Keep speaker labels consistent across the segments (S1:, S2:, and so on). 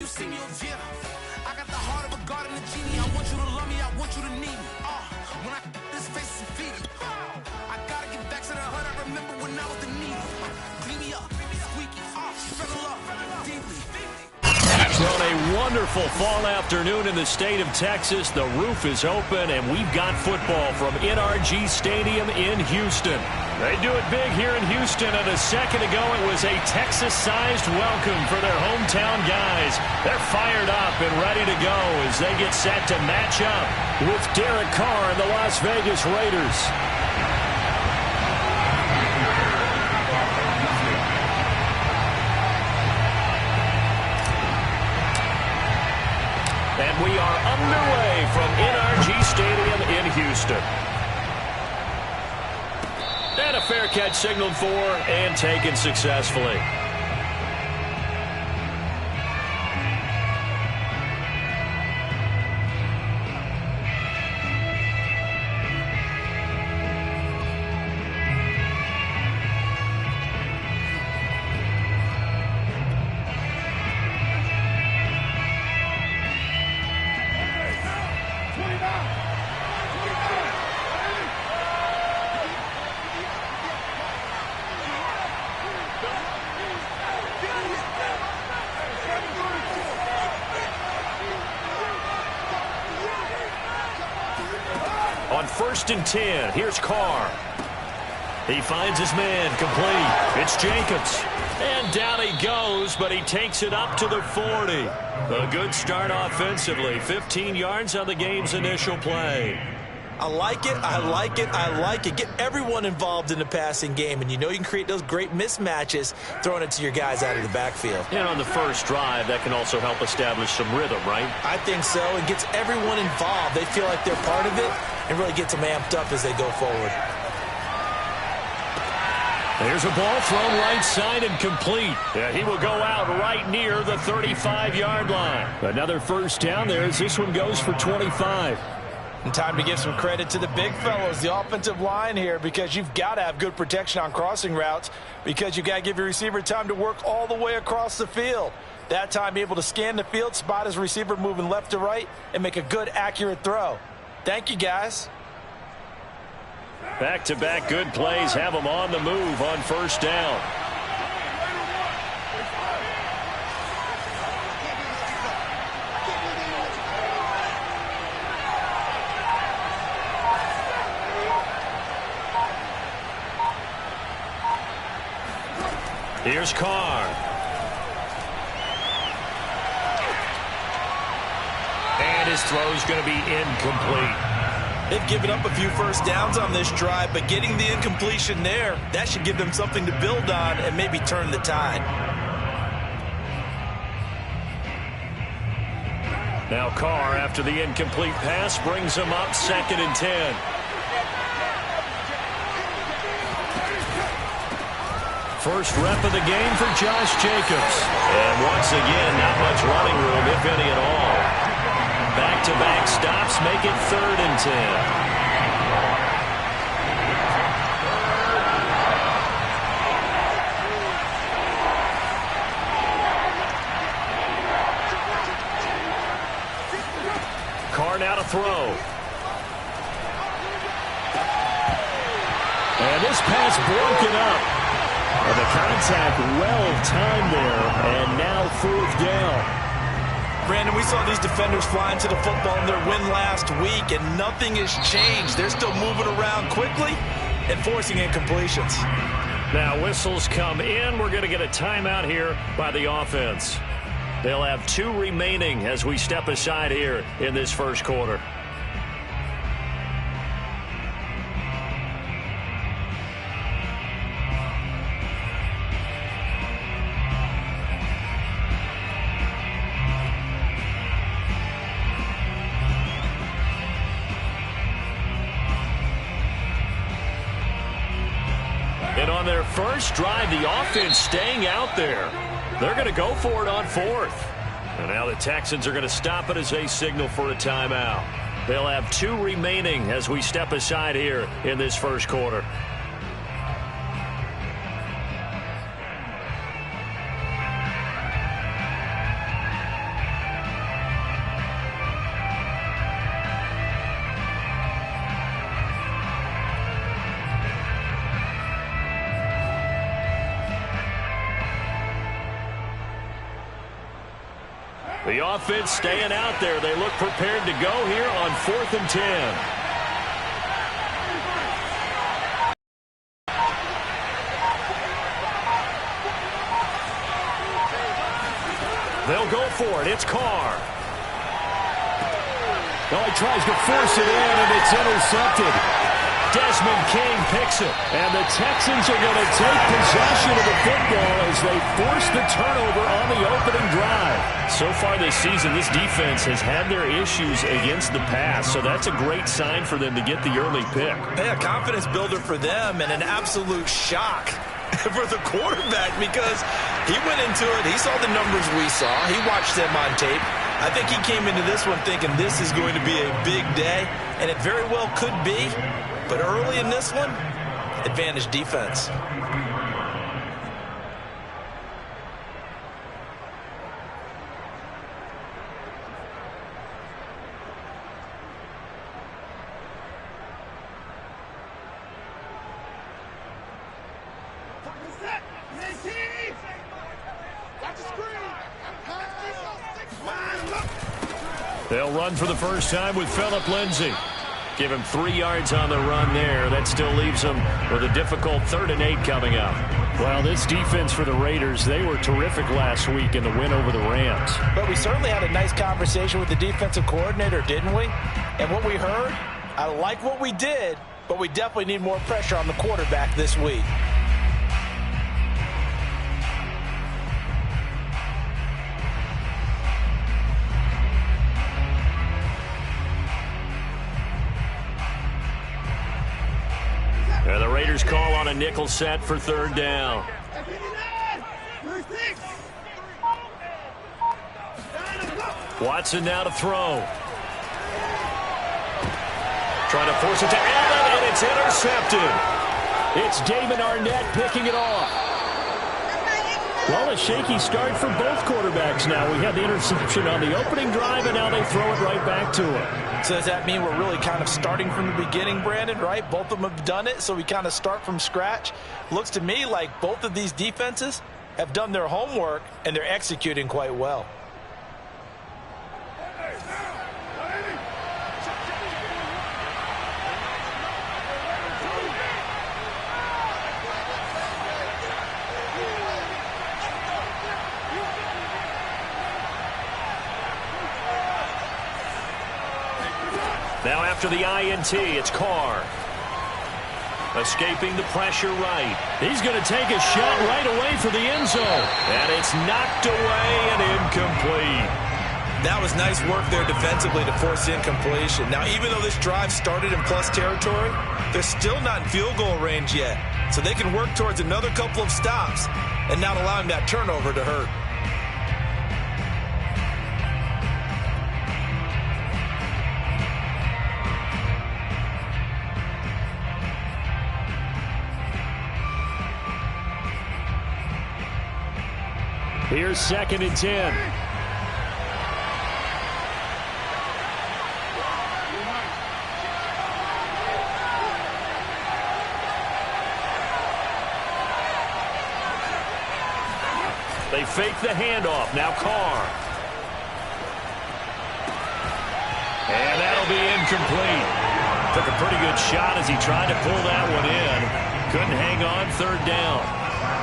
S1: see me on I got the heart of a god and a genie. I want you to love me, I want you to need me. When I this face is feeding. I gotta get back to the hood. I remember when I was the needy. Clean me up, squeaky, fell in love, deeply.
S2: On a wonderful fall afternoon in the state of Texas, the roof is open, and we've got football from NRG Stadium in Houston. They do it big here in Houston, and a second ago it was a Texas-sized welcome for their hometown guys. They're fired up and ready to go as they get set to match up with Derek Carr and the Las Vegas Raiders. And we are underway from NRG Stadium in Houston. And a fair catch signaled for and taken successfully. On 1st and 10, here's Carr. He finds his man, complete. It's Jacobs. And down he goes, but he takes it up to the 40. A good start offensively. 15 yards on the game's initial play.
S3: I like it, I like it, I like it. Get everyone involved in the passing game, and you know you can create those great mismatches throwing it to your guys out of the backfield.
S2: And on the first drive, that can also help establish some rhythm, right?
S3: I think so. It gets everyone involved. They feel like they're part of it and really gets them amped up as they go forward.
S2: There's a ball thrown right side and complete. Yeah, he will go out right near the 35-yard line. Another first down there as this one goes for 25.
S4: And time to give some credit to the big fellows, the offensive line here, because you've got to have good protection on crossing routes because you've got to give your receiver time to work all the way across the field. That time, be able to scan the field, spot his receiver moving left to right, and make a good, accurate throw. Thank you, guys.
S2: Back-to-back good plays have them on the move on first down. Here's Carr. And his throw's going to be incomplete.
S3: They've given up a few first downs on this drive, but getting the incompletion there, that should give them something to build on and maybe turn the tide.
S2: Now Carr, after the incomplete pass, brings him up 2nd and 10. First rep of the game for Josh Jacobs. And once again, not much running room, if any at all. Back-to-back stops make it 3rd and 10. Carr now to throw. And this pass broken up. And the contact well-timed there, and now 4th down.
S3: Brandon, we saw these defenders fly into the football in their win last week, and nothing has changed. They're still moving around quickly and forcing incompletions.
S2: Now whistles come in. We're going to get a timeout here by the offense. They'll have 2 remaining as we step aside here in this first quarter. And on their first drive, the offense staying out there. They're going to go for it on 4th. And now the Texans are going to stop it as they signal for a timeout. They'll have 2 remaining as we step aside here in this first quarter. The offense staying out there. They look prepared to go here on 4th and 10. They'll go for it. It's Carr. Oh, he tries to force it in, and it's intercepted. Desmond King picks it. And the Texans are going to take possession of the football as they force the turnover on the opening drive. So far this season, this defense has had their issues against the pass, so that's a great sign for them to get the early pick.
S3: Yeah, confidence builder for them and an absolute shock for the quarterback because he went into it. He saw the numbers we saw. He watched them on tape. I think he came into this one thinking this is going to be a big day, and it very well could be. But early in this one, advantage defense.
S2: They'll run for the first time with Phillip Lindsay. Give him 3 yards on the run there. That still leaves him with a difficult 3rd and 8 coming up. Well, this defense for the Raiders, they were terrific last week in the win over the Rams.
S4: But we certainly had a nice conversation with the defensive coordinator, didn't we? And what we heard, I like what we did, but we definitely need more pressure on the quarterback this week.
S2: And the Raiders call on a nickel set for 3rd down. Watson now to throw. Trying to force it to Allen, and it's intercepted. It's Damon Arnett picking it off. Well, a shaky start for both quarterbacks now. We had the interception on the opening drive, and now they throw it right back to him.
S4: So does that mean we're really kind of starting from the beginning, Brandon, right? Both of them have done it, so we kind of start from scratch. Looks to me like both of these defenses have done their homework, and they're executing quite well.
S2: Now after the INT, it's Carr. Escaping the pressure right. He's going to take a shot right away for the end zone. And it's knocked away and incomplete.
S3: That was nice work there defensively to force the incompletion. Now, even though this drive started in plus territory, they're still not in field goal range yet. So they can work towards another couple of stops and not allowing that turnover to hurt.
S2: Here's 2nd and 10. They fake the handoff. Now Carr. And that'll be incomplete. Took a pretty good shot as he tried to pull that one in. Couldn't hang on 3rd down.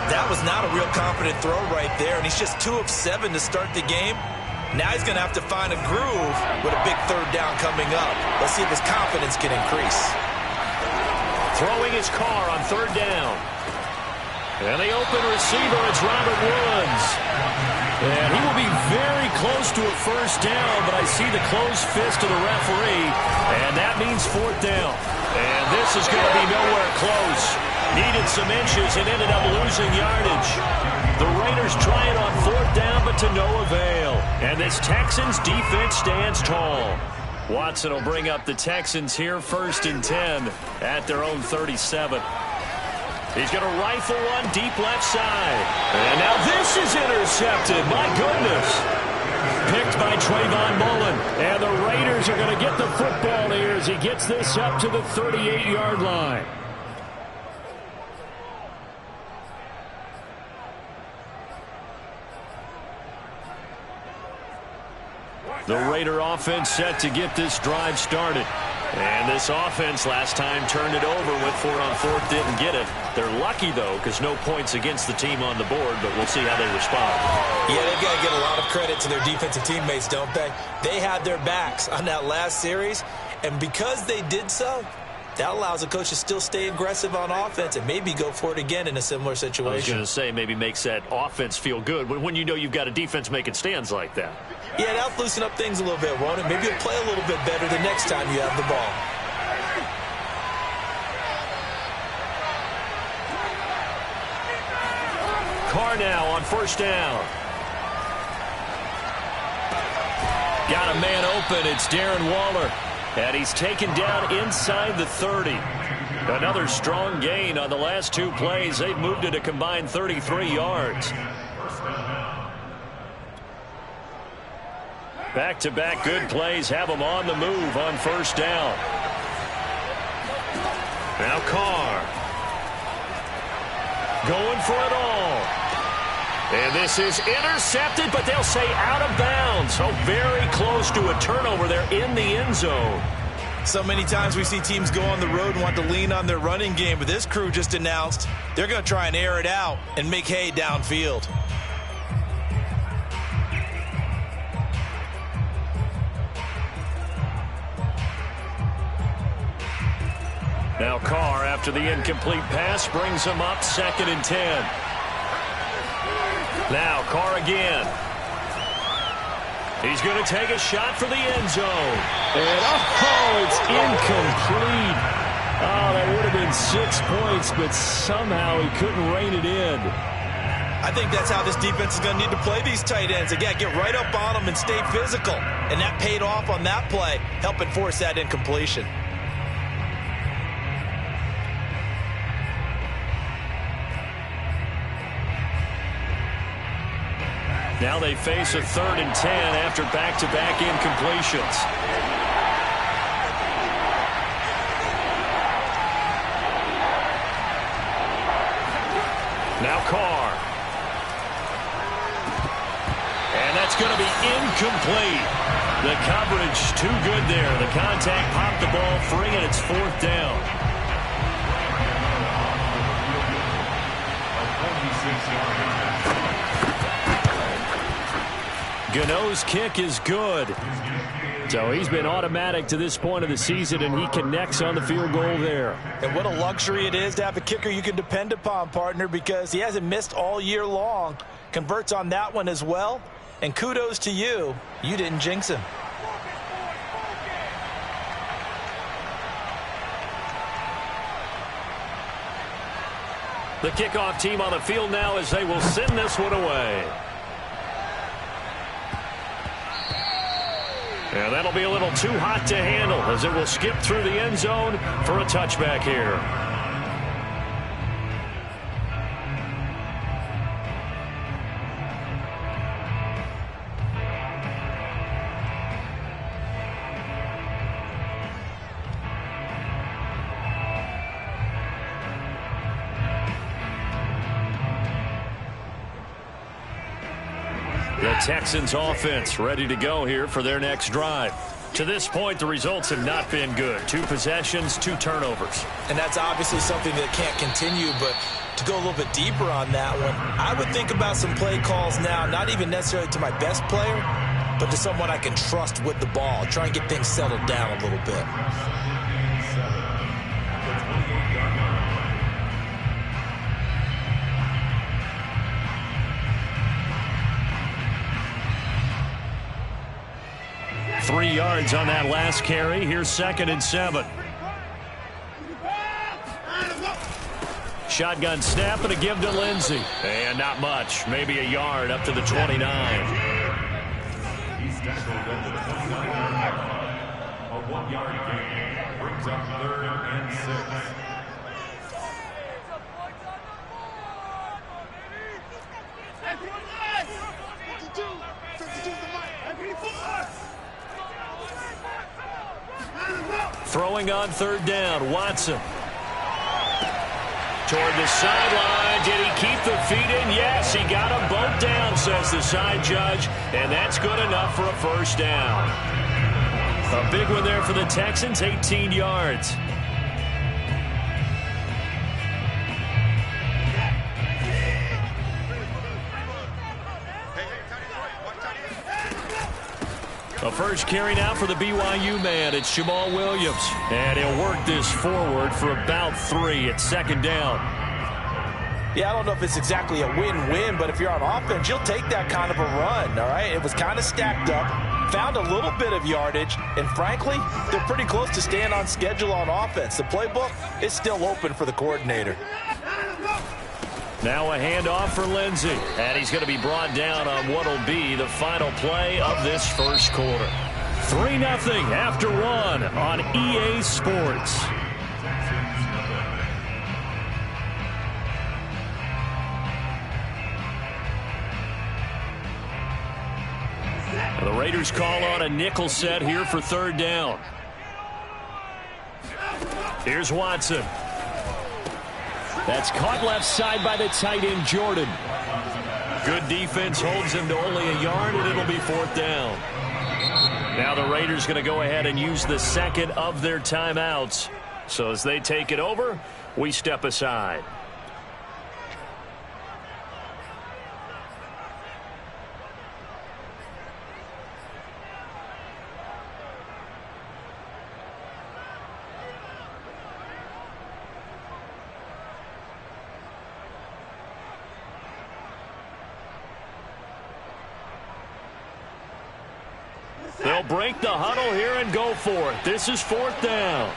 S3: That was not a real confident throw right there, and he's just 2 of 7 to start the game. Now he's going to have to find a groove with a big 3rd down coming up. Let's see if his confidence can increase.
S2: Throwing his Carr on 3rd down. And the open receiver, it's Robert Woods. And he will be very close to a 1st down, but I see the closed fist of the referee, and that means 4th down. And this is going to be nowhere close. Needed some inches and ended up losing yardage. The Raiders try it on 4th down, but to no avail. And this Texans defense stands tall. Watson will bring up the Texans here, 1st and 10 at their own 37. He's going to rifle one deep left side. And now this is intercepted. My goodness. Picked by Trayvon Mullen. And the Raiders are going to get the football here as he gets this up to the 38-yard line. The Raider offense set to get this drive started. And this offense last time turned it over, went for it on fourth, didn't get it. They're lucky, though, because no points against the team on the board, but we'll see how they respond.
S4: Yeah, they've got to get a lot of credit to their defensive teammates, don't they? They had their backs on that last series, and because they did so, that allows the coach to still stay aggressive on offense and maybe go for it again in a similar situation.
S2: I was going to say maybe makes that offense feel good when you know you've got a defense making stands like that.
S4: Yeah, that'll loosen up things a little bit, won't it? Maybe you'll play a little bit better the next time you have the ball.
S2: Carr now on first down. Got a man open. It's Darren Waller. And he's taken down inside the 30. Another strong gain on the last two plays. They've moved it a combined 33 yards. Back-to-back good plays have them on the move on first down. Now Carr. Going for it all. And this is intercepted, but they'll say out of bounds. So very close to a turnover there in the end zone.
S4: So many times we see teams go on the road and want to lean on their running game, but this crew just announced they're going to try and air it out and make hay downfield.
S2: Now Carr, after the incomplete pass, brings him up 2nd and 10. Now Carr again. He's going to take a shot for the end zone. And it's incomplete. Oh, that would have been 6 points, but somehow he couldn't rein it in.
S4: I think that's how this defense is going to need to play these tight ends. Again, get right up on them and stay physical. And that paid off on that play, helping force that incompletion.
S2: Now they face a 3rd and 10 after back-to-back incompletions. Now Carr. And that's going to be incomplete. The coverage too good there. The contact popped the ball free, and it's 4th down. Gano's kick is good. So he's been automatic to this point of the season, and he connects on the field goal there.
S4: And what a luxury it is to have a kicker you can depend upon, partner, because he hasn't missed all year long. Converts on that one as well. And kudos to you. You didn't jinx him.
S2: The kickoff team on the field now as they will send this one away. And that'll be a little too hot to handle as it will skip through the end zone for a touchback here. The Texans offense ready to go here for their next drive. To this point, the results have not been good. 2 possessions, 2 turnovers.
S4: And that's obviously something that can't continue, but to go a little bit deeper on that one, I would think about some play calls now, not even necessarily to my best player, but to someone I can trust with the ball. Try and get things settled down a little bit.
S2: Three yards on that last carry. Here's 2nd and 7. Shotgun snap and a give to Lindsey. And not much. Maybe a yard up to the 29.
S5: He's tackled at the 29-yard line. A 1-yard gain brings up 3rd and 6.
S2: Throwing on 3rd down, Watson. Toward the sideline. Did he keep the feet in? Yes, he got them both down, says the side judge. And that's good enough for a first down. A big one there for the Texans, 18 yards. A first carry now for the BYU man. It's Jamal Williams. And he'll work this forward for about 3 at second down.
S4: Yeah, I don't know if it's exactly a win-win, but if you're on offense, you'll take that kind of a run, all right? It was kind of stacked up, found a little bit of yardage, and frankly, they're pretty close to staying on schedule on offense. The playbook is still open for the coordinator.
S2: Now a handoff for Lindsey, and he's going to be brought down on what will be the final play of this first quarter. 3-0 after 1 on EA Sports. The Raiders call on a nickel set here for third down. Here's Watson. That's caught left side by the tight end, Jordan. Good defense holds him to only a yard, and it'll be fourth down. Now the Raiders going to go ahead and use the second of their timeouts. So as they take it over, we step aside. They'll break the huddle here and go for it. This is fourth down.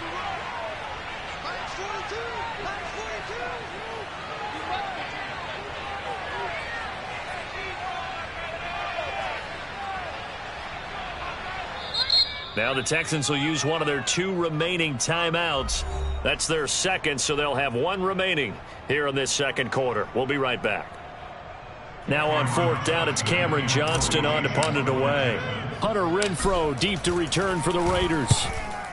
S2: Now the Texans will use one of their 2 remaining timeouts. That's their second, so they'll have 1 remaining here in this second quarter. We'll be right back. Now on fourth down, it's Cameron Johnston on to punt it away. Hunter Renfrow deep to return for the Raiders.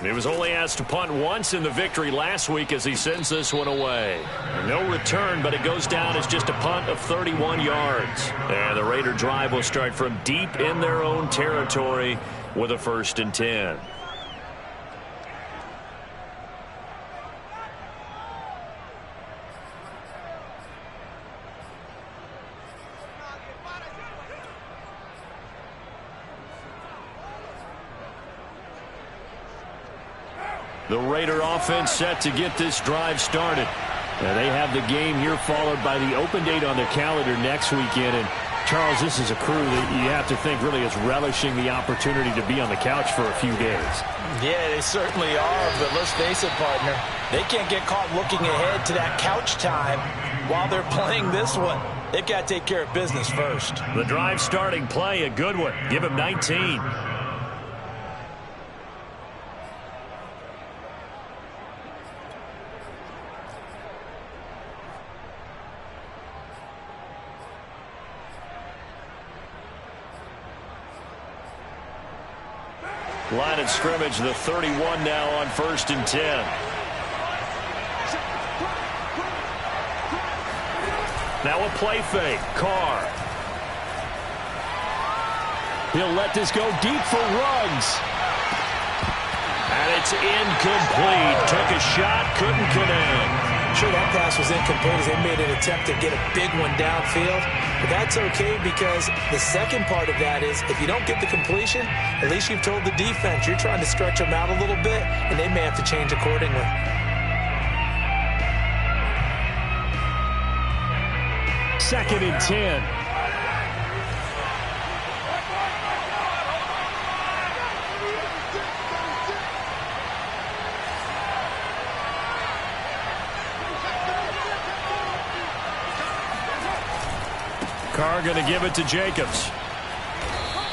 S2: He was only asked to punt once in the victory last week as he sends this one away. No return, but it goes down as just a punt of 31 yards. And the Raider drive will start from deep in their own territory with a 1st and 10. The Raider offense set to get this drive started. They have the game here followed by the open date on their calendar next weekend. And Charles, this is a crew that you have to think really is relishing the opportunity to be on the couch for a few days.
S4: Yeah, they certainly are, but let's face it, partner. They can't get caught looking ahead to that couch time while they're playing this one. They've got to take care of business first.
S2: The drive starting play, a good one. Give him 19. Line of scrimmage, the 31 now on 1st and 10. Now a play fake. Carr. He'll let this go deep for Ruggs. And it's incomplete. Took a shot, couldn't connect.
S4: Sure, that pass was incomplete as they made an attempt to get a big one downfield. But that's okay because the second part of that is if you don't get the completion, at least you've told the defense you're trying to stretch them out a little bit, and they may have to change accordingly.
S2: Second and 10. Carr going to give it to Jacobs.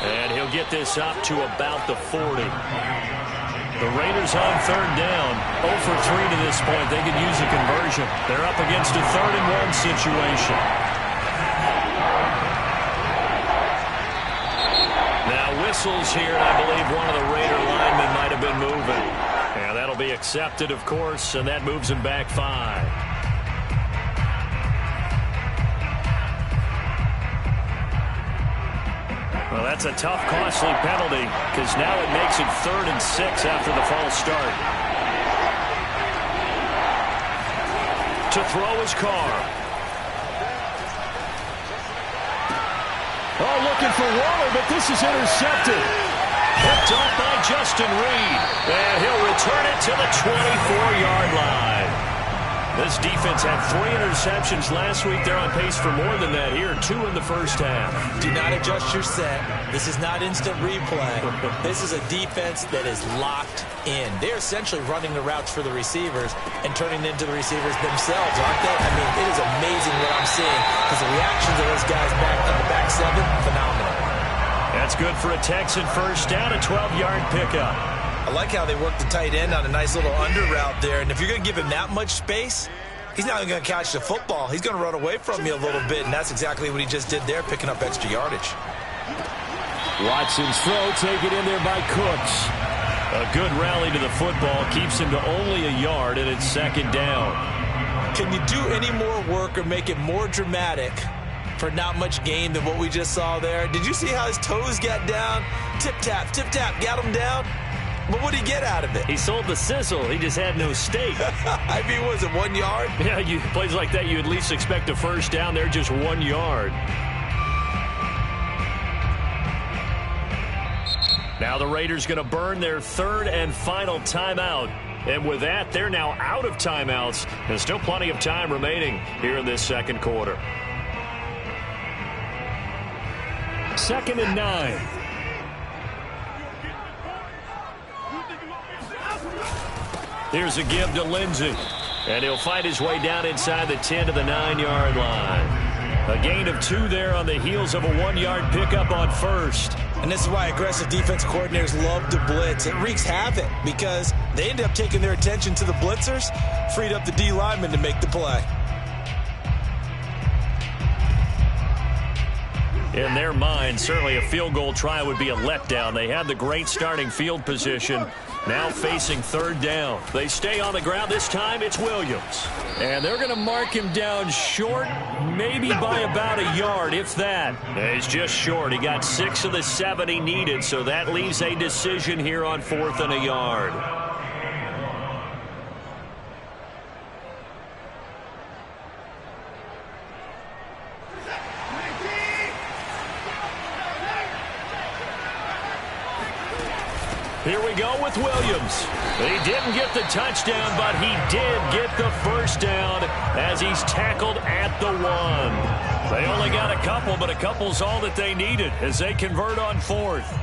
S2: And he'll get this up to about the 40. The Raiders on third down. 0 for 3 to this point. They could use a conversion. They're up against a 3rd and 1 situation. Now whistles here, and I believe one of the Raider linemen might have been moving. And that'll be accepted, of course, and that moves him back 5. Well, that's a tough, costly penalty because now it makes it 3rd and 6 after the false start. To throw his car. Oh, looking for Waller, but this is intercepted. Picked off by Justin Reed. And he'll return it to the 24-yard line. This defense had 3 interceptions last week. They're on pace for more than that here. 2 in the first half.
S4: Do not adjust your set. This is not instant replay. This is a defense that is locked in. They're essentially running the routes for the receivers and turning into the receivers themselves, aren't they? I mean, it is amazing what I'm seeing because the reactions of those guys back in the back 7, phenomenal.
S2: That's good for a Texan first down, a 12-yard pickup.
S3: I like how they work the tight end on a nice little under route there. And if you're going to give him that much space, he's not going to catch the football. He's going to run away from you a little bit, and that's exactly what he just did there, picking up extra yardage.
S2: Watson's throw taken in there by Cooks. A good rally to the football keeps him to only a yard, and it's 2nd down.
S4: Can you do any more work or make it more dramatic for not much gain than what we just saw there? Did you see how his toes got down? Tip-tap, got him down. But what did he get out of it?
S2: He sold the sizzle. He just had no steak.
S4: I mean, was it 1 yard?
S2: Yeah, plays like that, you at least expect a first down. They're just 1 yard. Now the Raiders going to burn their 3rd and final timeout. And with that, they're now out of timeouts. There's still plenty of time remaining here in this 2nd quarter. 2nd and 9. Here's a give to Lindsey. And he'll find his way down inside the 10 to the 9-yard line. A gain of 2 there on the heels of a 1-yard pickup on first.
S4: And this is why aggressive defense coordinators love to blitz. It wreaks havoc because they end up taking their attention to the blitzers, freed up the D lineman to make the play.
S2: In their mind, certainly a field goal try would be a letdown. They had the great starting field position. Now facing 3rd down. They stay on the ground. This time it's Williams. And they're going to mark him down short, maybe by about a yard, if that. He's just short. He got 6 of the 7 he needed, so that leaves a decision here on 4th and a yard. Here we go with Williams. He didn't get the touchdown, but he did get the first down as he's tackled at the 1. They only got a couple, but a couple's all that they needed as they convert on 4th.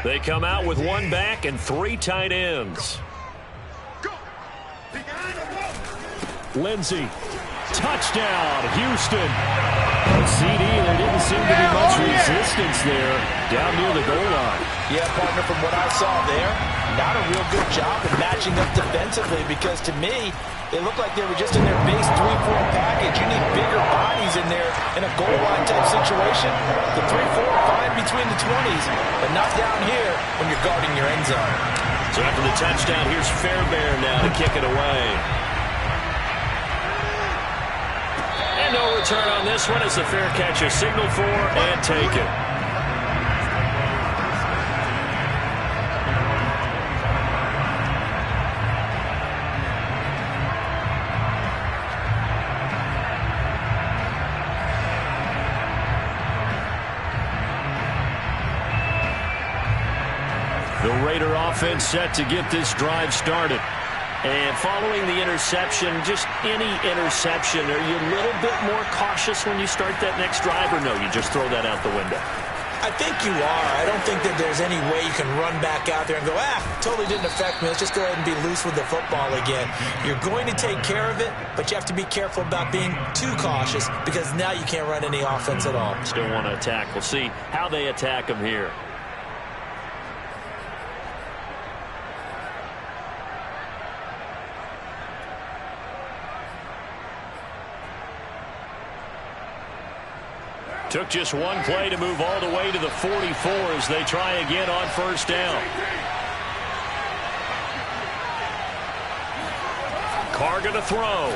S2: They come out with 1 back and 3 tight ends. Lindsey, touchdown, Houston. CD, there didn't seem to be much resistance there down near the goal line.
S4: Yeah, partner, from what I saw there, not a real good job of matching up defensively because to me, it looked like they were just in their base 3-4 package. You need bigger bodies in there in a goal line type situation. The 3-4 are fine between the 20s, but not down here when you're guarding your end zone.
S2: So after the touchdown, here's Fairbairn now to kick it away. And no return on this one as the fair catch is signaled for and taken. The Raider offense set to get this drive started. And following the interception, just any interception, are you a little bit more cautious when you start that next drive, or no, you just throw that out the window?
S4: I think you are. I don't think that there's any way you can run back out there and go, totally didn't affect me. Let's just go ahead and be loose with the football again. You're going to take care of it, but you have to be careful about being too cautious because now you can't run any offense at all.
S2: Still want to attack. We'll see how they attack them here. Took just one play to move all the way to the 44 as they try again on first down. Carr going to throw.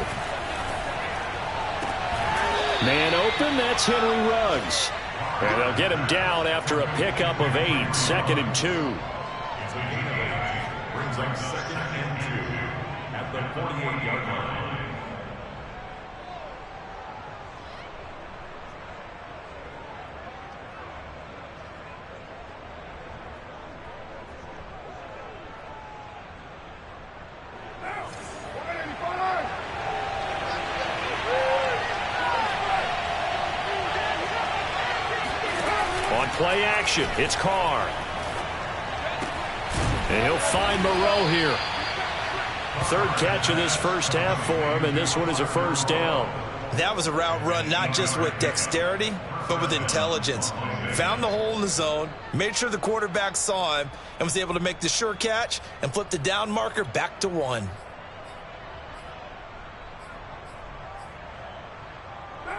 S2: Man open, that's Henry Ruggs. And they'll get him down after a pickup of 8, 2nd and 2.
S5: Brings up 2nd and 2 at the 48-yard line.
S2: Play action. It's Carr. And he'll find Moreau here. 3rd catch of this first half for him, and this one is a first down.
S3: That was a route run not just with dexterity, but with intelligence. Found the hole in the zone, made sure the quarterback saw him, and was able to make the sure catch and flip the down marker back to 1.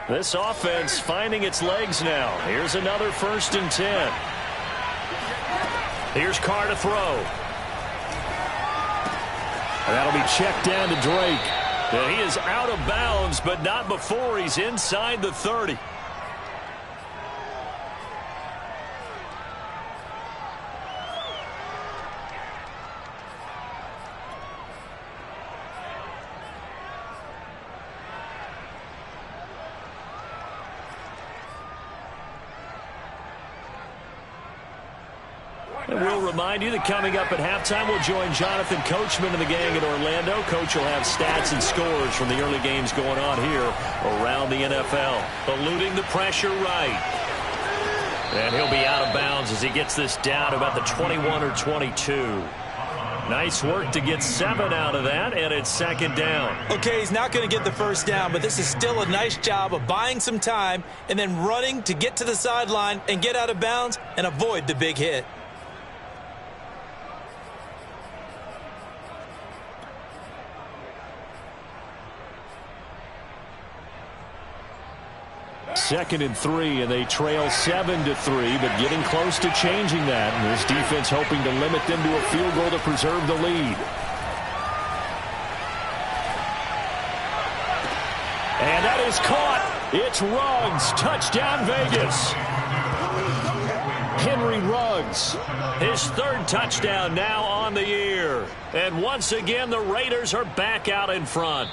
S2: This offense finding its legs now. Here's another 1st and 10. Here's Carr to throw. And that'll be checked down to Drake. And he is out of bounds, but not before he's inside the 30. And we'll remind you that coming up at halftime, we'll join Jonathan Coachman and the gang in Orlando. Coach will have stats and scores from the early games going on here around the NFL. Eluding the pressure right. And he'll be out of bounds as he gets this down to about the 21 or 22. Nice work to get 7 out of that, and it's 2nd down.
S4: Okay, he's not going to get the first down, but this is still a nice job of buying some time and then running to get to the sideline and get out of bounds and avoid the big hit.
S2: Second and 3, and they trail 7-3, but getting close to changing that. And this defense hoping to limit them to a field goal to preserve the lead. And that is caught. It's Ruggs. Touchdown, Vegas. Henry Ruggs. His 3rd touchdown now on the year. And once again, the Raiders are back out in front.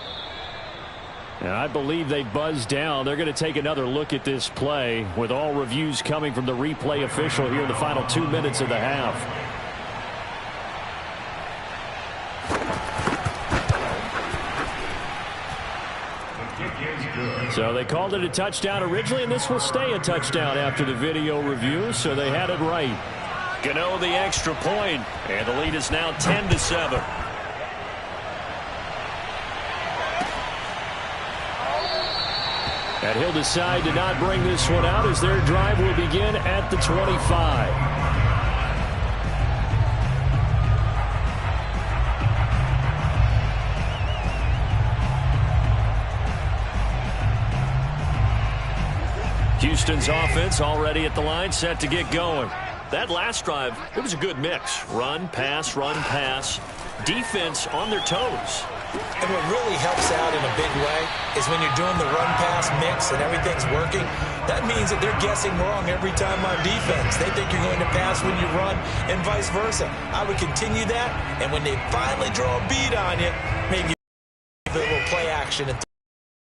S2: And I believe they buzzed down. They're going to take another look at this play with all reviews coming from the replay official here in the final 2 minutes of the half. So they called it a touchdown originally, and this will stay a touchdown after the video review, so they had it right. Gano the extra point, and the lead is now 10-7. And he'll decide to not bring this one out as their drive will begin at the 25. Houston's offense already at the line, set to get going. That last drive, it was a good mix. Run, pass, defense on their toes.
S4: And what really helps out in a big way is when you're doing the run-pass mix and everything's working, that means that they're guessing wrong every time on defense. They think you're going to pass when you run and vice versa. I would continue that, and when they finally draw a bead on you, maybe a little play action.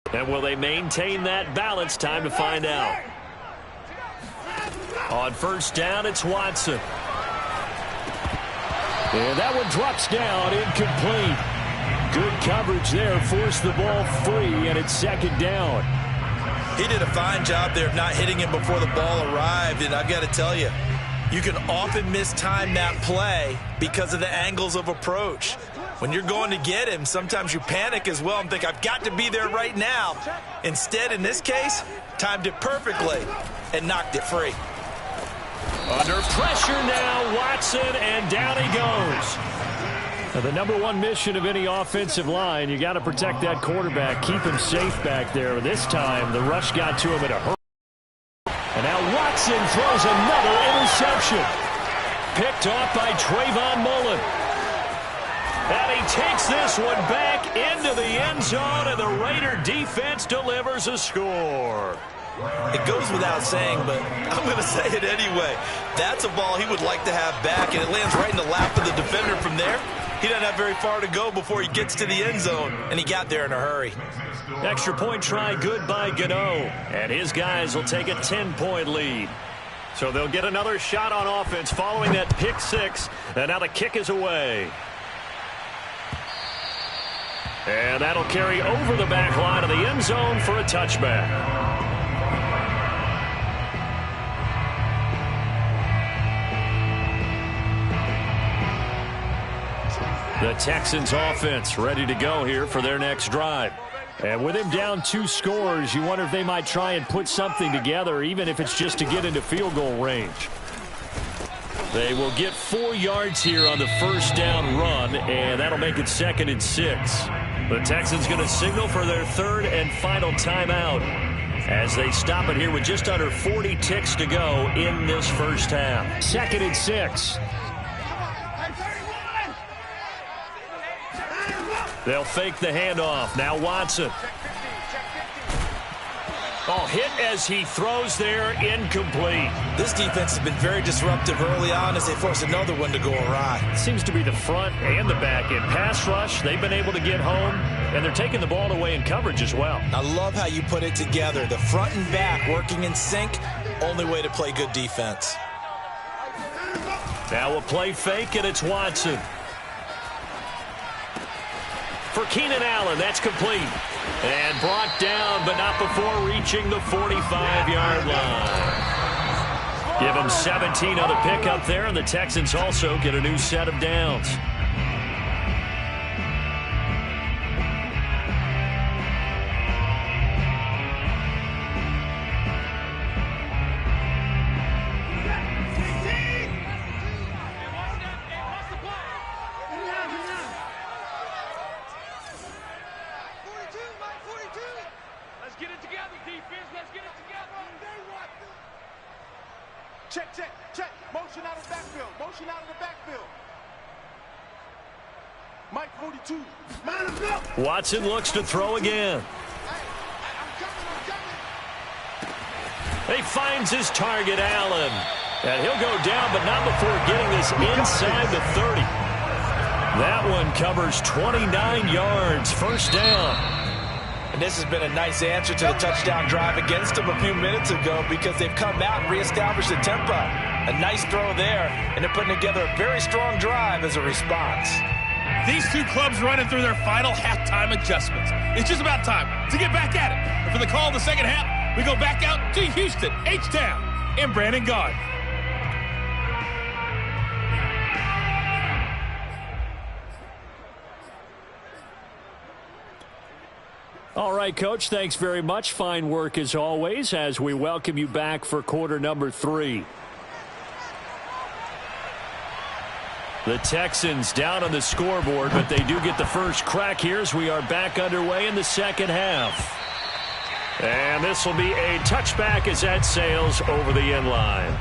S2: And will they maintain that balance? Time to find out. On first down, it's Watson. And that one drops down, incomplete. Good coverage there, forced the ball free, and it's 2nd down.
S3: He did a fine job there of not hitting him before the ball arrived, and I've got to tell you, you can often mistime that play because of the angles of approach. When you're going to get him, sometimes you panic as well and think, I've got to be there right now. Instead, in this case, timed it perfectly and knocked it free.
S2: Under pressure now, Watson, and down he goes. Now, the #1 mission of any offensive line, you got to protect that quarterback, keep him safe back there. This time, the rush got to him at a hurry. Jackson throws another interception. Picked off by Trayvon Mullen. And he takes this one back into the end zone, and the Raider defense delivers a score.
S3: It goes without saying, but I'm going to say it anyway. That's a ball he would like to have back, and it lands right in the lap of the defender from there. He doesn't have very far to go before he gets to the end zone, and he got there in a hurry.
S2: Extra point try good by Gano, and his guys will take a 10-point lead. So they'll get another shot on offense following that pick six, and now the kick is away. And that'll carry over the back line of the end zone for a touchback. The Texans offense ready to go here for their next drive. And with him down 2 scores, you wonder if they might try and put something together, even if it's just to get into field goal range. They will get 4 yards here on the first down run, and that'll make it 2nd and 6. The Texans going to signal for their 3rd and final timeout as they stop it here with just under 40 ticks to go in this first half. 2nd and 6. They'll fake the handoff. Now Watson. Oh, hit as he throws there, incomplete.
S3: This defense has been very disruptive early on as they force another one to go awry.
S2: Seems to be the front and the back end. Pass rush, they've been able to get home, and they're taking the ball away in coverage as well.
S3: I love how you put it together. The front and back working in sync, only way to play good defense.
S2: Now a play fake, and it's Watson. For Keenan Allen, that's complete. And brought down, but not before reaching the 45-yard line. Give him 17 on the pickup there, and the Texans also get a new set of downs.
S6: Check. Motion out of the backfield. Mike 42.
S2: Watson looks to throw again. He finds his target, Allen. And he'll go down, but not before getting this inside the 30. That one covers 29 yards. First down.
S4: And this has been a nice answer to the touchdown drive against them a few minutes ago because they've come out and reestablished the tempo. A nice throw there, and they're putting together a very strong drive as a response.
S7: These two clubs running through their final halftime adjustments. It's just about time to get back at it. And for the call of the second half, we go back out to Houston, H-Town, and Brandon Gaudin.
S2: All right, Coach, thanks very much. Fine work as always as we welcome you back for quarter number 3. The Texans down on the scoreboard, but they do get the first crack here as we are back underway in the second half. And this will be a touchback as that sails over the end line.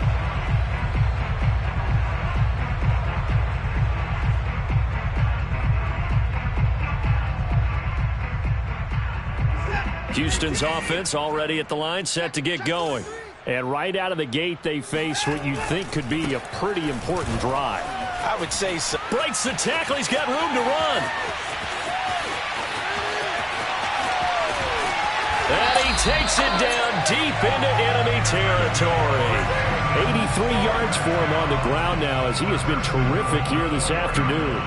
S2: Houston's offense already at the line, set to get going. And right out of the gate, they face what you'd think could be a pretty important drive.
S4: I would say so.
S2: Breaks the tackle. He's got room to run. And he takes it down deep into enemy territory. 83 yards for him on the ground now as he has been terrific here this afternoon.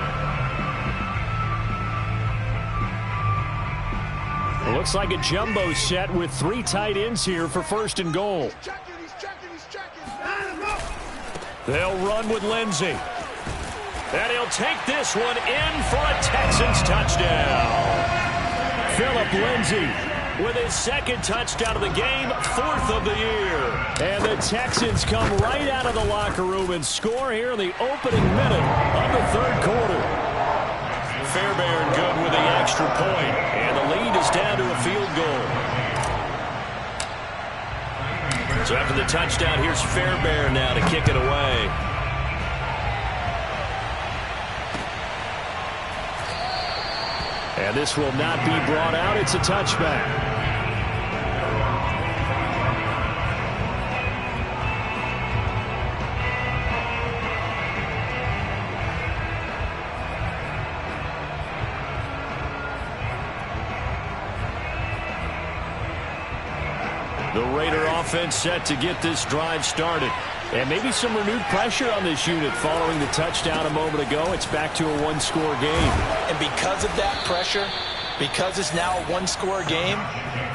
S2: It looks like a jumbo set with 3 tight ends here for first and goal. They'll run with Lindsey. And he'll take this one in for a Texans touchdown. Phillip Lindsay with his second touchdown of the game, 4th of the year. And the Texans come right out of the locker room and score here in the opening minute of the 3rd quarter. Fairbairn good with the extra point, and the lead is down to a field goal. So after the touchdown, here's Fairbairn now to kick it away. And this will not be brought out. It's a touchback. The Raider offense set to get this drive started. And maybe some renewed pressure on this unit following the touchdown a moment ago. It's back to a one-score game.
S4: And because of that pressure, because it's now a one-score game,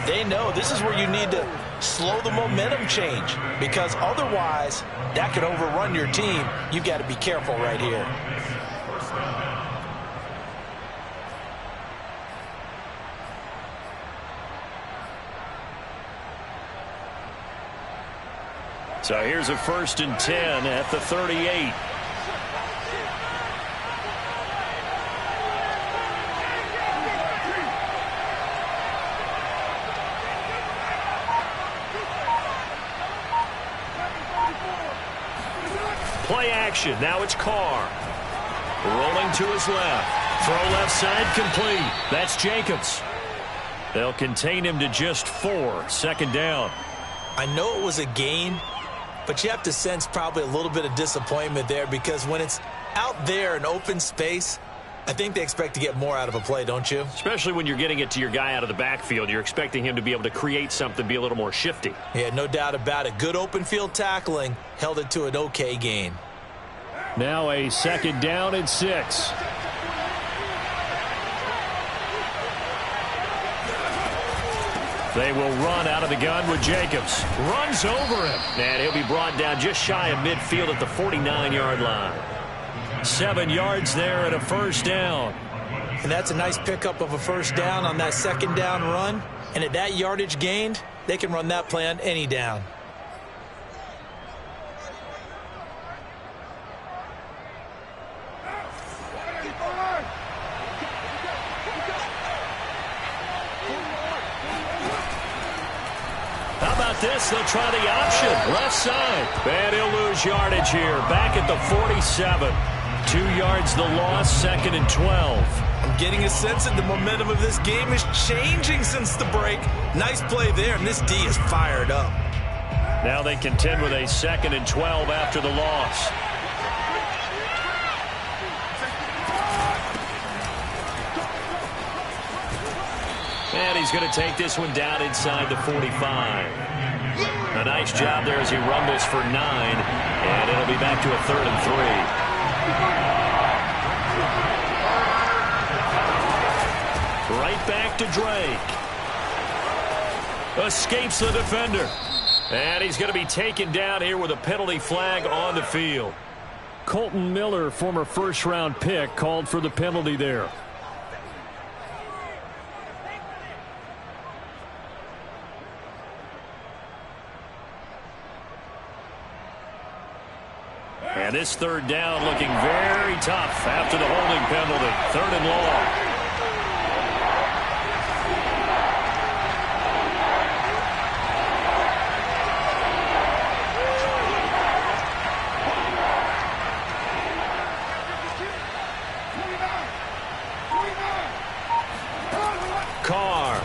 S4: they know this is where you need to slow the momentum change. Because otherwise, that could overrun your team. You've got to be careful right here.
S2: So here's a 1st and 10 at the 38. Play action. Now it's Carr. Rolling to his left. Throw left side complete. That's Jacobs. They'll contain him to just 4. 2nd down.
S4: I know it was a gain, but you have to sense probably a little bit of disappointment there because when it's out there in open space, I think they expect to get more out of a play, don't you?
S2: Especially when you're getting it to your guy out of the backfield. You're expecting him to be able to create something, be a little more shifty.
S4: Yeah, no doubt about it. Good open field tackling held it to an okay gain.
S2: Now a 2nd down and 6. They will run out of the gun with Jacobs. Runs over him. And he'll be brought down just shy of midfield at the 49-yard line. 7 yards there and a 1st down.
S4: And that's a nice pickup of a 1st down on that 2nd down run. And at that yardage gained, they can run that play on any down.
S2: This, they'll try the option. Left side. And he'll lose yardage here. Back at the 47. 2 yards the loss, 2nd and 12.
S4: I'm getting a sense that the momentum of this game is changing since the break. Nice play there, and this D is fired up.
S2: Now they contend with a 2nd and 12 after the loss. And he's going to take this one down inside the 45. A nice job there as he rumbles for 9. And it'll be back to a 3rd and 3. Right back to Drake. Escapes the defender. And he's going to be taken down here with a penalty flag on the field. Colton Miller, former 1st-round pick, called for the penalty there. And this 3rd down looking very tough after the holding penalty. 3rd and long. Carr.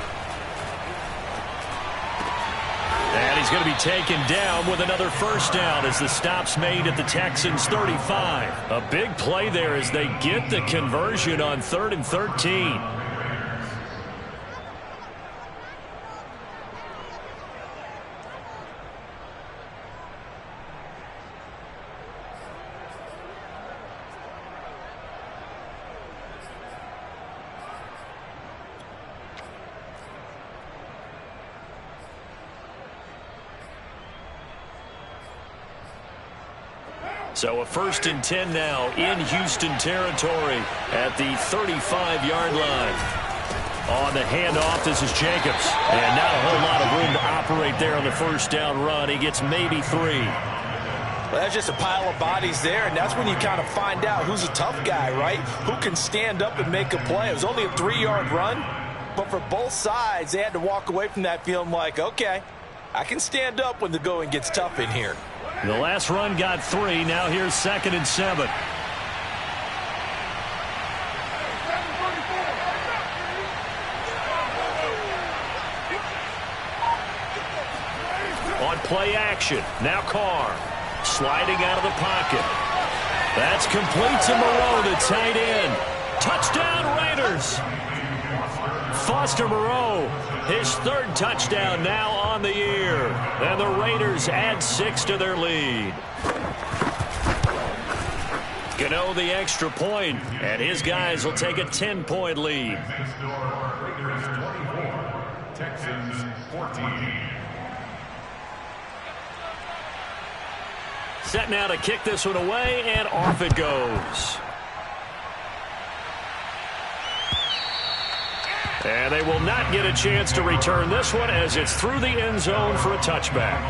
S2: And he's going to be taken down with another 1st down as the stop's made at the Texans' 35. A big play there as they get the conversion on 3rd and 13. So a 1st and 10 now in Houston territory at the 35-yard line. On the handoff, this is Jacobs. And not a whole lot of room to operate there on the 1st down run. He gets maybe 3.
S4: Well, that's just a pile of bodies there, and that's when you kind of find out who's a tough guy, right? Who can stand up and make a play. It was only a 3-yard run, but for both sides, they had to walk away from that feeling like, okay, I can stand up when the going gets tough in here.
S2: The last run got 3. Now here's 2nd and 7. On play action. Now Carr. Sliding out of the pocket. That's complete to Moreau, the tight end. Touchdown Raiders. Foster Moreau, his 3rd touchdown now on the year. And the Raiders add 6 to their lead. Gano the extra point, and his guys will take a 10-point lead.
S5: Raiders 24, Texans 14.
S2: Set now to kick this one away, and off it goes. And they will not get a chance to return this one as it's through the end zone for a touchback.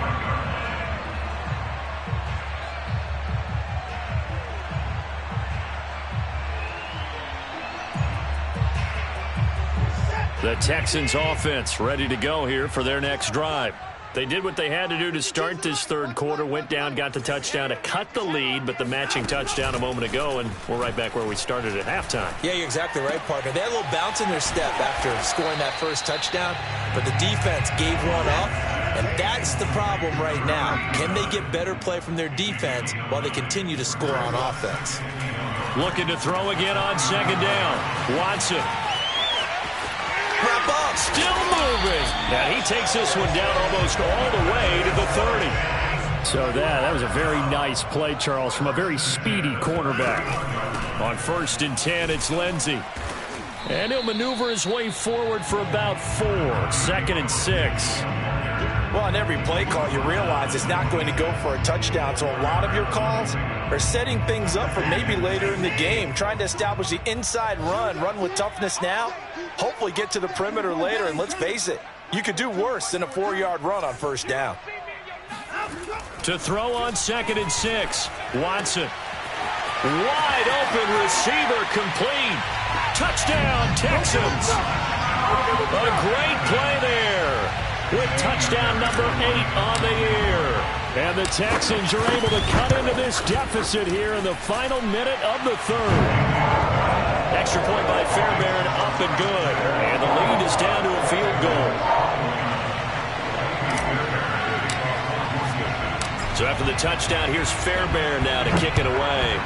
S2: The Texans offense ready to go here for their next drive. They did what they had to do to start this 3rd quarter, went down, got the touchdown to cut the lead, but the matching touchdown a moment ago, and we're right back where we started at halftime.
S4: Yeah, you're exactly right, partner. They had a little bounce in their step after scoring that first touchdown, but the defense gave one up, and that's the problem right now. Can they get better play from their defense while they continue to score on offense?
S2: Looking to throw again on 2nd down. Watson.
S4: Wrap up.
S2: Still moving. And he takes this one down almost all the way to the 30. So that was a very nice play, Charles, from a very speedy cornerback. On 1st and 10, it's Lindsey. And he'll maneuver his way forward for about 4. 2nd and 6.
S4: Well, on every play call, you realize it's not going to go for a touchdown. So a lot of your calls are setting things up for maybe later in the game, trying to establish the inside run with toughness now, hopefully get to the perimeter later. And let's face it, you could do worse than a 4-yard run on 1st down.
S2: To throw on 2nd and 6, Watson. Wide open receiver complete. Touchdown, Texans. A great play there with touchdown number 8 on the year. And the Texans are able to cut into this deficit here in the final minute of the 3rd. Extra point by Fairbairn, up and good. And the lead is down to a field goal. So after the touchdown, here's Fairbairn now to kick it away.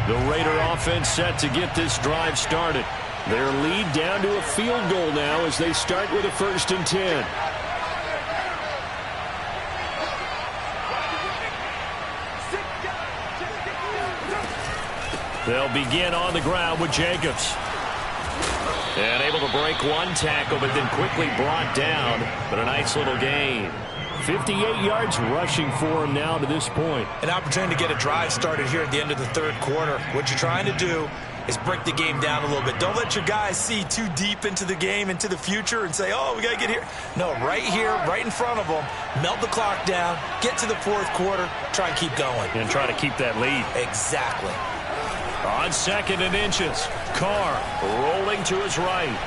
S2: The Raider offense set to get this drive started. Their lead down to a field goal now as they start with a 1st and 10. They'll begin on the ground with Jacobs. And able to break one tackle, but then quickly brought down. But a nice little gain. 58 yards rushing for him now to this point.
S4: An opportunity to get a drive started here at the end of the 3rd quarter. What you're trying to do is break the game down a little bit. Don't let your guys see too deep into the game, into the future, and say, oh, we got to get here. No, right here, right in front of them, melt the clock down, get to the 4th quarter, try and keep going.
S2: And try to keep that lead.
S4: Exactly.
S2: On 2nd and inches, Carr rolling to his right.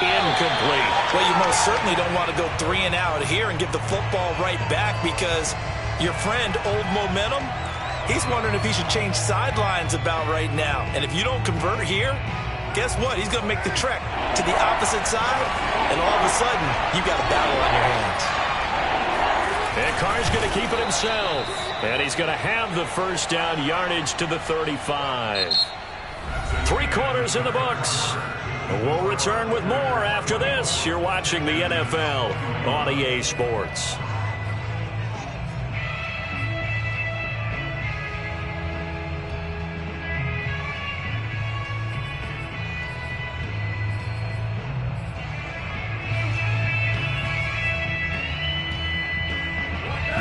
S2: Incomplete.
S4: Well, you most certainly don't want to go 3 and out here and give the football right back because your friend, Old Momentum, he's wondering if he should change sidelines about right now. And if you don't convert here, guess what? He's going to make the trek to the opposite side, and all of a sudden, you've got a battle on your hands.
S2: And Carr's going to keep it himself. And he's going to have the 1st down yardage to the 35. 3 quarters in the books. We'll return with more after this. You're watching the NFL on EA Sports.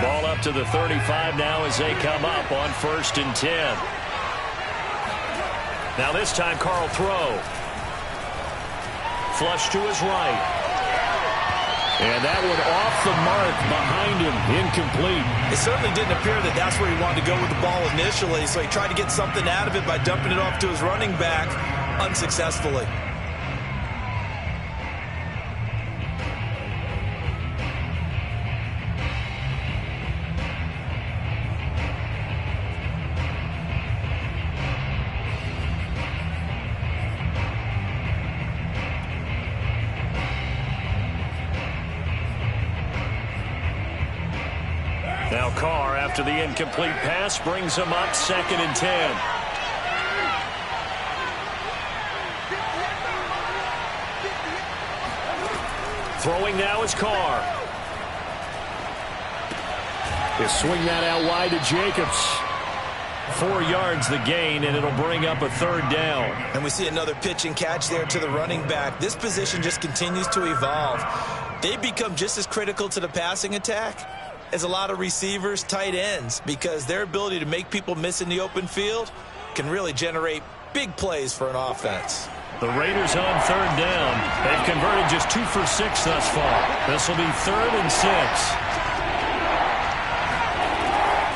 S2: Ball up to the 35 now as they come up on 1st and 10. Now this time Carl throw. flush to his right. And that one off the mark behind him, incomplete.
S3: It certainly didn't appear that that's where he wanted to go with the ball initially, so he tried to get something out of it by dumping it off to his running back unsuccessfully.
S2: Now Carr, after the incomplete pass, brings him up 2nd and 10. Throwing now is Carr. He'll swing that out wide to Jacobs. 4 yards the gain, and it'll bring up a 3rd down.
S3: And we see another pitch and catch there to the running back. This position just continues to evolve. They become just as critical to the passing attack as a lot of receivers, tight ends, because their ability to make people miss in the open field can really generate big plays for an offense.
S2: The Raiders on 3rd down. They've converted just 2 for 6 thus far. This will be 3rd and 6.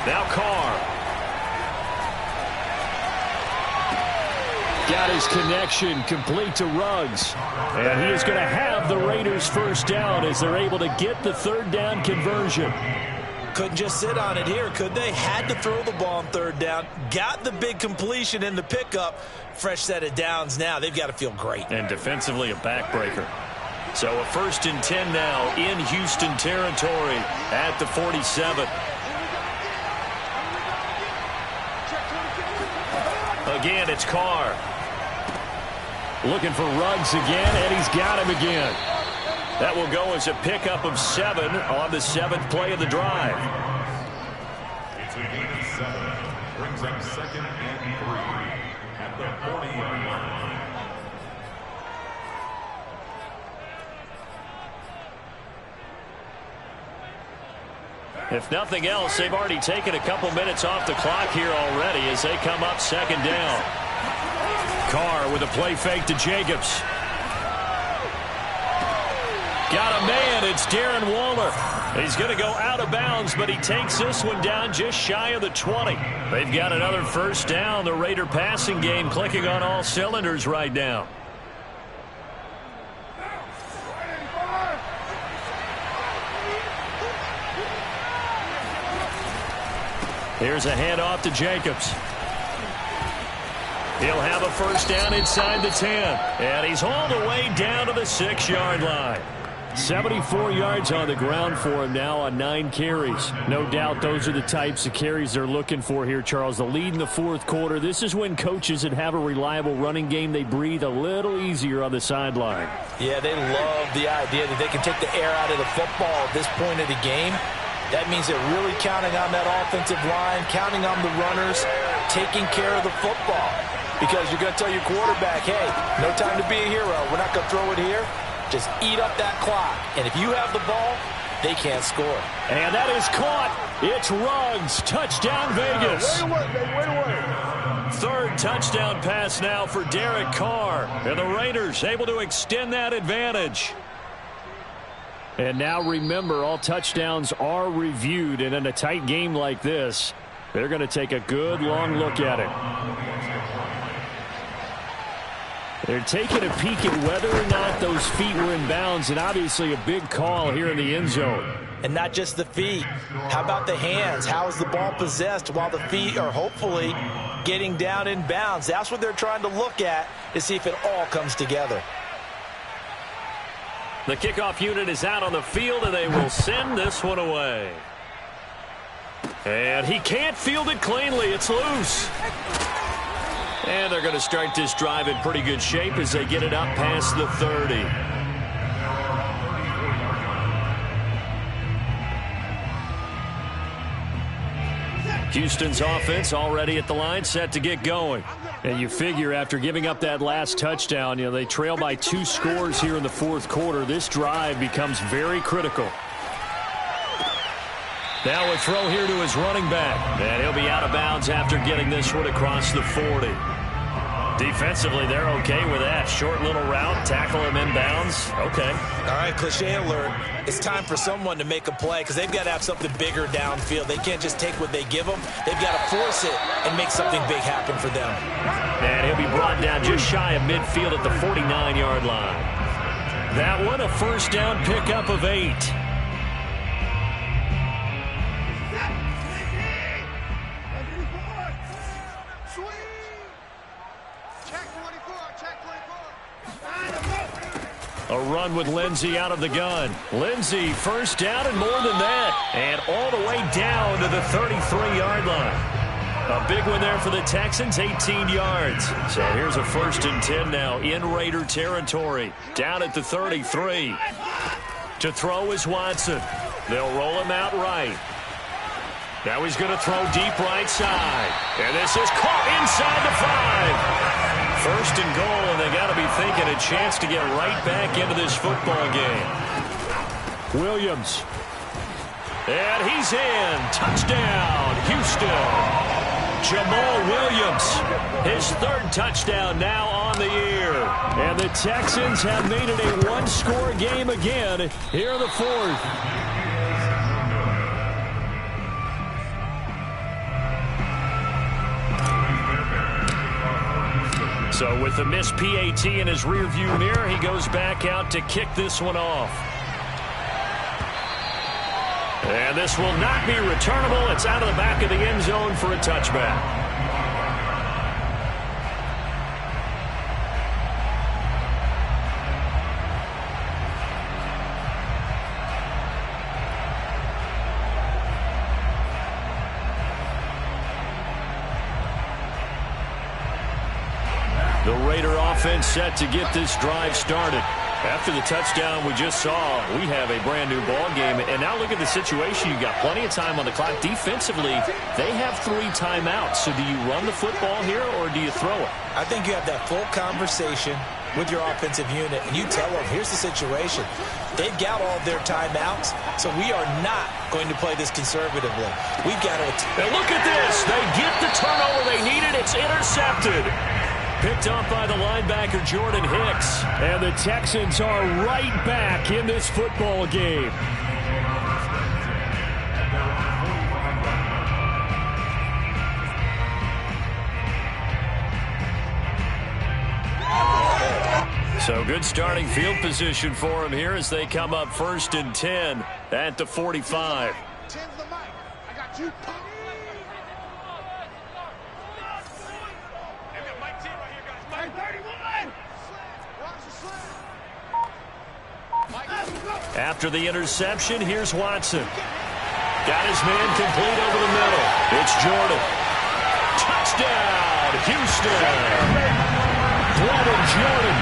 S2: Now Carr. Got his connection complete to Ruggs. And he is going to have the Raiders' 1st down as they're able to get the 3rd down conversion.
S3: Couldn't just sit on it here, could they? Had to throw the ball on 3rd down. Got the big completion in the pickup. Fresh set of downs now. They've got to feel great.
S2: And defensively a backbreaker. So a 1st and 10 now in Houston territory at the 47. Again, it's Carr. Looking for Ruggs again, and he's got him again. That will go as a pickup of 7 on the 7th play of the drive.
S5: It's a gain of 7. Brings up 2nd and 3 at the 40-yard line.
S2: If nothing else, they've already taken a couple minutes off the clock here already as they come up 2nd down. Carr with a play fake to Jacobs. Got a man. It's Darren Waller. He's going to go out of bounds, but he takes this one down just shy of the 20. They've got another 1st down. The Raider passing game clicking on all cylinders right now. Here's a handoff to Jacobs. He'll have a 1st down inside the 10. And he's hauled away down to the 6-yard line. 74 yards on the ground for him now on 9 carries. No doubt those are the types of carries they're looking for here, Charles. The lead in the 4th quarter. This is when coaches that have a reliable running game, they breathe a little easier on the sideline.
S4: Yeah, they love the idea that they can take the air out of the football at this point of the game. That means they're really counting on that offensive line, counting on the runners, taking care of the football. Because you're going to tell your quarterback, hey, no time to be a hero. We're not going to throw it here. Just eat up that clock. And if you have the ball, they can't score.
S2: And that is caught. It's Ruggs. Touchdown, Vegas.
S6: Way away, baby. Way away.
S2: 3rd touchdown pass now for Derek Carr. And the Raiders able to extend that advantage. And now remember, all touchdowns are reviewed. And in a tight game like this, they're going to take a good long look at it. They're taking a peek at whether or not those feet were in bounds, and obviously a big call here in the end zone.
S4: And not just the feet. How about the hands? How is the ball possessed while the feet are hopefully getting down in bounds? That's what they're trying to look at to see if it all comes together.
S2: The kickoff unit is out on the field, and they will send this one away. And he can't field it cleanly. It's loose. And they're going to start this drive in pretty good shape as they get it up past the 30. Houston's offense already at the line, set to get going. And you figure after giving up that last touchdown, they trail by 2 scores here in the 4th quarter. This drive becomes very critical. Now a throw here to his running back. And he'll be out of bounds after getting this one across the 40. Defensively, they're okay with that. Short little route, tackle him inbounds. Okay.
S4: All right, cliche alert. It's time for someone to make a play because they've got to have something bigger downfield. They can't just take what they give them. They've got to force it and make something big happen for them.
S2: And he'll be brought down just shy of midfield at the 49-yard line. That one, a first down pickup of 8. A run with Lindsey out of the gun. Lindsey, first down and more than that. And all the way down to the 33-yard line. A big one there for the Texans, 18 yards. So here's a 1st and 10 now in Raider territory. Down at the 33. To throw is Watson. They'll roll him out right. Now he's going to throw deep right side. And this is caught inside the 5. 1st and goal, and they got to be thinking a chance to get right back into this football game. Williams. And he's in. Touchdown, Houston. Jamal Williams, his 3rd touchdown now on the year. And the Texans have made it a one-score game again here in the 4th. So with the missed PAT in his rearview mirror, he goes back out to kick this one off. And this will not be returnable. It's out of the back of the end zone for a touchback. The Raider offense set to get this drive started. After the touchdown we just saw, we have a brand new ball game. And now look at the situation. You've got plenty of time on the clock. Defensively, they have 3 timeouts. So do you run the football here or do you throw it?
S4: I think you have that full conversation with your offensive unit, and you tell them, here's the situation. They've got all their timeouts, so we are not going to play this conservatively. We've got to...
S2: And look at this. They get the turnover they needed. It's intercepted. Picked up by the linebacker, Jordan Hicks. And the Texans are right back in this football game. So good starting field position for him here as they come up 1st and 10 at the 45.
S6: 10 to the mic. I got you.
S2: After the interception, here's Watson. Got his man complete over the middle. It's Jordan. Touchdown, Houston. Brandon Jordan,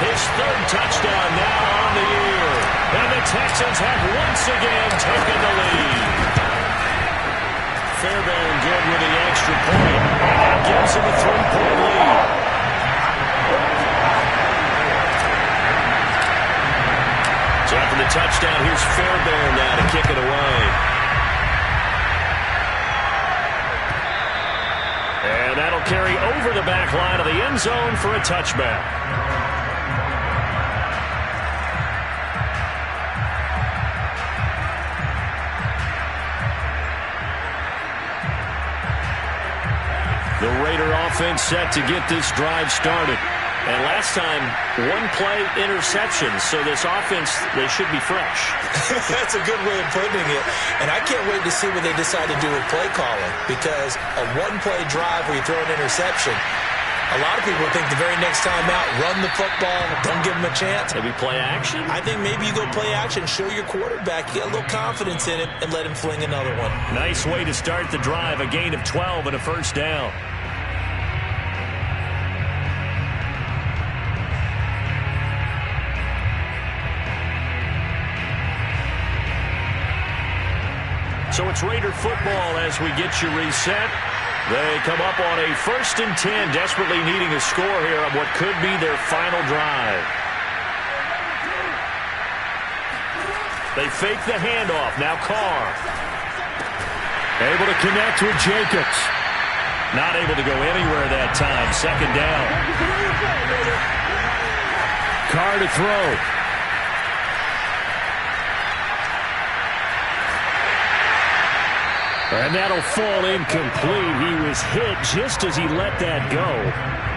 S2: his 3rd touchdown now on the year. And the Texans have once again taken the lead. Fairbairn good with the extra point. And that gives him a 3-point lead. So after the touchdown, here's Fairbairn now to kick it away. And that'll carry over the back line of the end zone for a touchback. The Raider offense set to get this drive started. And last time, 1-play interception. So this offense, they should be fresh.
S4: That's a good way of putting it. And I can't wait to see what they decide to do with play calling. Because a 1-play drive where you throw an interception, a lot of people think the very next time out, run the football, don't give them a chance.
S2: Maybe play action?
S4: I think maybe you go play action, show your quarterback, get a little confidence in it, and let him fling another one.
S2: Nice way to start the drive. A gain of 12 and a first down. So it's Raider football as we get you reset. They come up on a 1st and 10, desperately needing a score here on what could be their final drive. They fake the handoff. Now Carr. Able to connect with Jacobs. Not able to go anywhere that time. Second down. Carr to throw. And that'll fall incomplete. He was hit just as he let that go.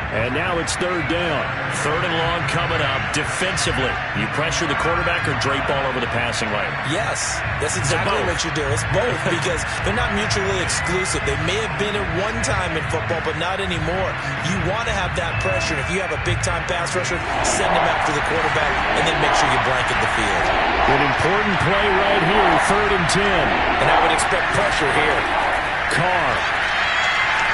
S2: And now it's third down. Third and long coming up. Defensively, you pressure the quarterback or drape all over the passing lane?
S4: Yes, that's exactly what you do. It's both because they're not mutually exclusive. They may have been at one time in football, but not anymore. You want to have that pressure. If you have a big-time pass rusher, send him after the quarterback, and then make sure you blanket the field.
S2: An important play right here, 3rd and 10.
S4: And I would expect pressure here.
S2: Carr.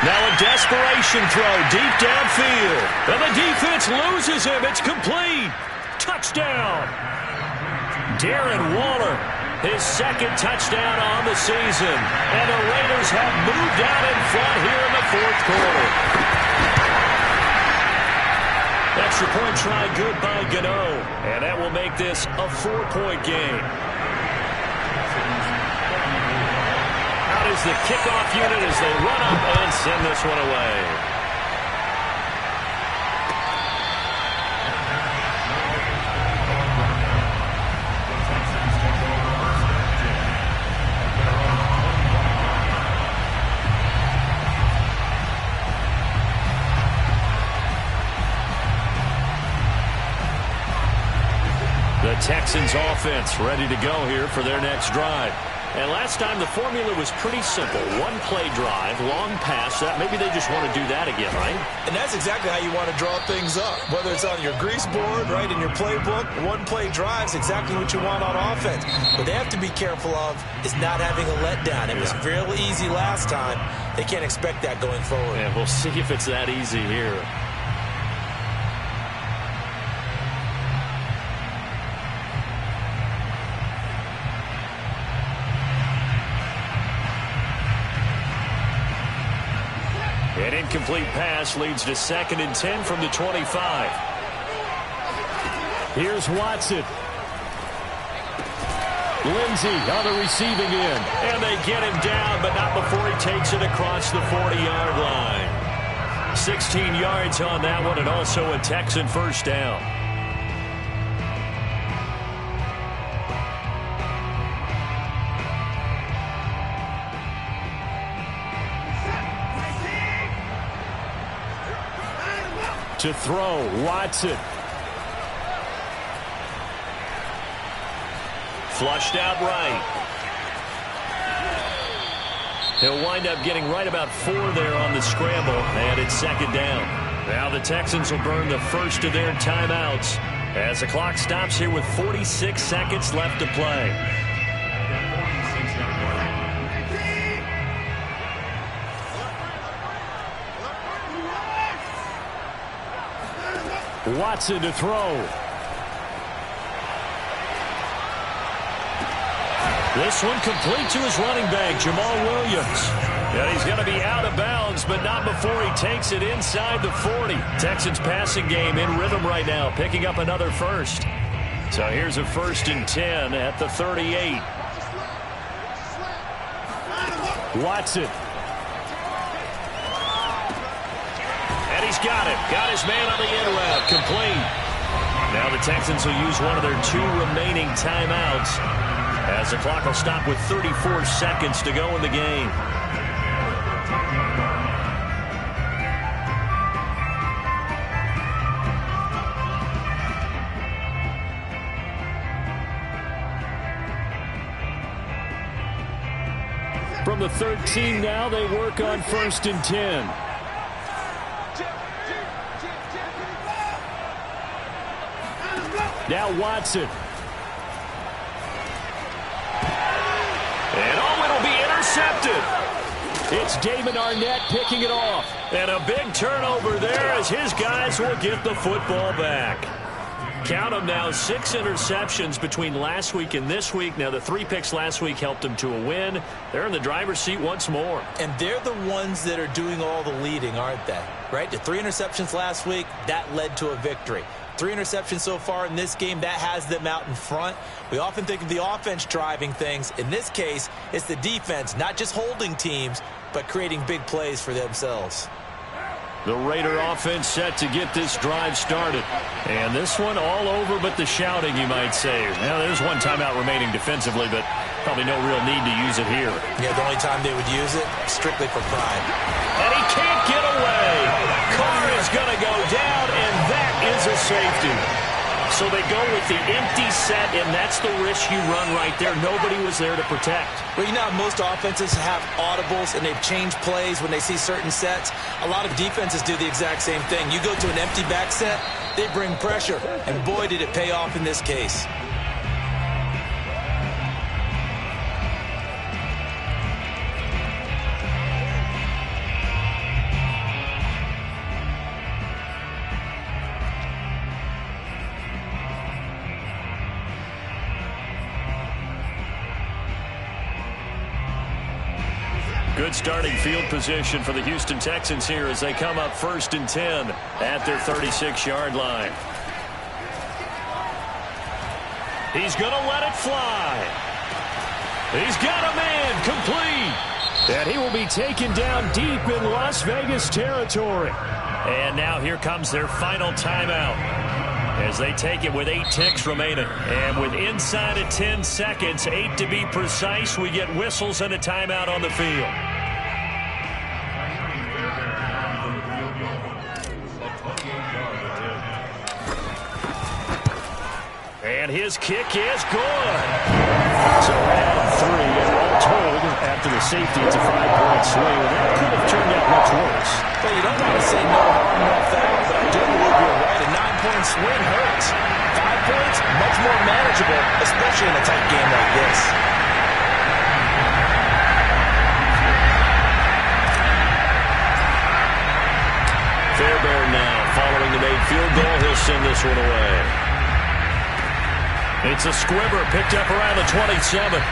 S2: Now a desperation throw deep downfield. And the defense loses him. It's complete. Touchdown. Darren Waller, his second touchdown on the season. And the Raiders have moved out in front here in the 4th quarter. Extra point try good by Gano. And that will make this a 4-point game. Is the kickoff unit as they run up and send this one away. The Texans offense ready to go here for their next drive. And last time the formula was pretty simple. One play drive, long pass. Maybe they just want to do that again, right?
S4: And that's exactly how you want to draw things up. Whether it's on your grease board, right, in your playbook, one play drive's exactly what you want on offense. What they have to be careful of is not having a letdown. It was real easy last time. They can't expect that going forward.
S2: And we'll see if it's that easy here. An incomplete pass leads to 2nd and 10 from the 25. Here's Watson. Lindsey on the receiving end. And they get him down, but not before he takes it across the 40-yard line. 16 yards on that one, and also a Texan first down. To throw, Watson. Flushed out right. He'll wind up getting right about 4 there on the scramble, and it's 2nd down. Now the Texans will burn the first of their timeouts as the clock stops here with 46 seconds left to play. Watson to throw. This one complete to his running back, Jamal Williams. And he's going to be out of bounds, but not before he takes it inside the 40. Texans passing game in rhythm right now, picking up another first. So here's a 1st and 10 at the 38. Watson. He's got it. Got his man on the in route. Complete. Now the Texans will use one of their 2 remaining timeouts as the clock will stop with 34 seconds to go in the game. From the 13 now, they work on 1st and 10. Now Watson. And it'll be intercepted. It's Damon Arnett picking it off. And a big turnover there as his guys will get the football back. Count them now, 6 interceptions between last week and this week. Now, the 3 picks last week helped them to a win. They're in the driver's seat once more.
S4: And they're the ones that are doing all the leading, aren't they? Right? The 3 interceptions last week, that led to a victory.
S3: 3 interceptions so far in this game. That has them out in front. We often think of the offense driving things. In this case, it's the defense, not just holding teams, but creating big plays for themselves.
S2: The Raider offense set to get this drive started. And this one all over but the shouting, you might say. Now, there's one timeout remaining defensively, but probably no real need to use it here.
S3: Yeah, the only time they would use it, strictly for pride.
S2: And he can't get away. Carr is going to go down, and that is a safety. So they go with the empty set, and that's the risk you run right there. Nobody was there to protect.
S3: Well, you know how most offenses have audibles, and they've changed plays when they see certain sets. A lot of defenses do the exact same thing. You go to an empty back set, they bring pressure, and boy, did it pay off in this case.
S2: Good starting field position for the Houston Texans here as they come up 1st and 10 at their 36-yard line. He's going to let it fly. He's got a man complete. And he will be taken down deep in Las Vegas territory. And now here comes their final timeout as they take it with 8 ticks remaining. And with inside of 10 seconds, 8 to be precise, we get whistles and a timeout on the field. And his kick is good. So add 3, and all told, after the safety, it's a 5-point swing. That could have turned out much worse.
S3: Well, you don't want to say no harm, no foul, but I do believe you're right. A 9-point swing hurts. 5 points, much more manageable, especially in a tight game like this.
S2: Fairbairn now, following the made field goal, he'll send this one away. It's a squibber picked up around the 27.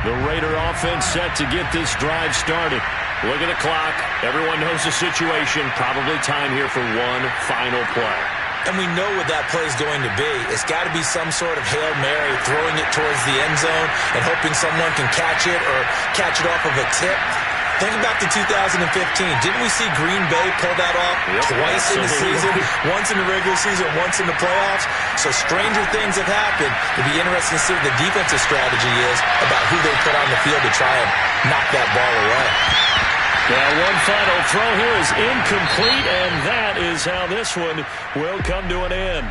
S2: The Raider offense set to get this drive started. Look at the clock. Everyone knows the situation. Probably time here for one final play.
S3: And we know what that play is going to be. It's got to be some sort of Hail Mary, throwing it towards the end zone and hoping someone can catch it or catch it off of a tip. Think back to 2015. Didn't we see Green Bay pull that off twice in the season? Once in the regular season, once in the playoffs. So stranger things have happened. It'd be interesting to see what the defensive strategy is about who they put on the field to try and knock that ball away.
S2: Now, one final throw here is incomplete, and that is how this one will come to an end.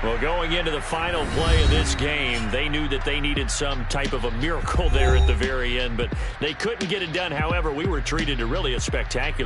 S2: Well, going into the final play of this game, they knew that they needed some type of a miracle there at the very end, but they couldn't get it done. However, we were treated to really a spectacular